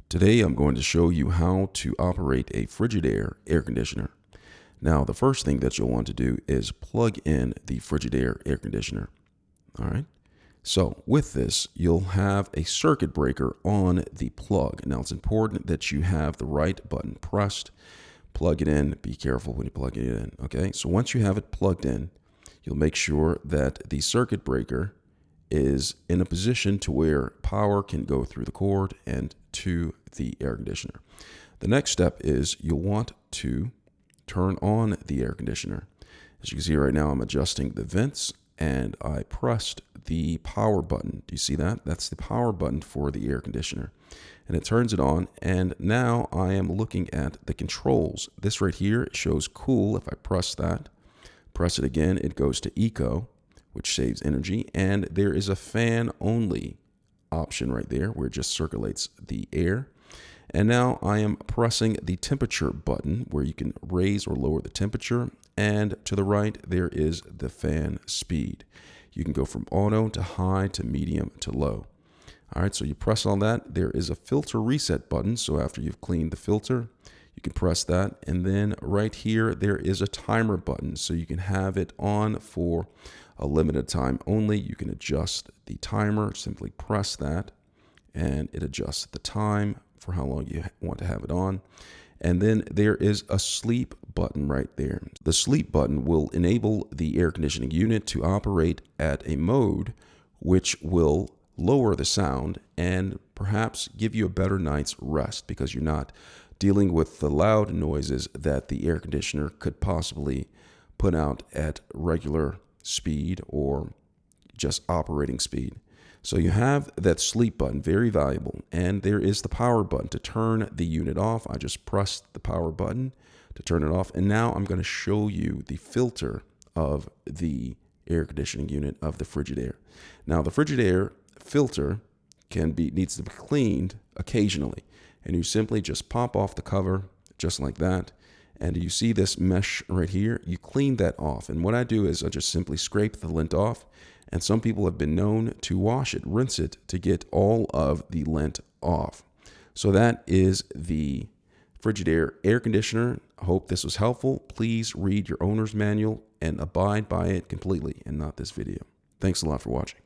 Today I'm going to show you how to operate a Frigidaire air conditioner. Now the first thing that you'll want to do is plug in the Frigidaire air conditioner. Alright, so with this you'll have a circuit breaker on the plug. Now it's important that you have the right button pressed. Plug it in, be careful when you plug it in. Okay, so once you have it plugged in, you'll make sure that the circuit breaker is in a position to where power can go through the cord and to the air conditioner. The next step is you'll want to turn on the air conditioner. As you can see right now, I'm adjusting the vents and I pressed the power button. Do you see that? That's the power button for the air conditioner. And it turns it on, and now I am looking at the controls. This right here shows cool. If I press that, press it again, it goes to eco, which saves energy, and there is a fan only option right there where it just circulates the air. And now I am pressing the temperature button where you can raise or lower the temperature, and to the right there is the fan speed. You can go from auto to high to medium to low. All right, so you press on that. There is a filter reset button, so after you've cleaned the filter, you can press that, and then right here there is a timer button, so you can have it on for a limited time only. You can adjust the timer, simply press that and it adjusts the time for how long you want to have it on. And then there is a sleep button right there. The sleep button will enable the air conditioning unit to operate at a mode which will lower the sound and perhaps give you a better night's rest because you're not dealing with the loud noises that the air conditioner could possibly put out at regular speed or just operating speed. So you have that sleep button, very valuable, and there is the power button to turn the unit off. I just pressed the power button to turn it off, and now I'm going to show you the filter of the air conditioning unit of the Frigidaire. Now the Frigidaire filter needs to be cleaned occasionally, and you simply just pop off the cover just like that. And you see this mesh right here, you clean that off. And what I do is I just simply scrape the lint off. And some people have been known to wash it, rinse it to get all of the lint off. So that is the Frigidaire air conditioner. I hope this was helpful. Please read your owner's manual and abide by it completely and not this video. Thanks a lot for watching.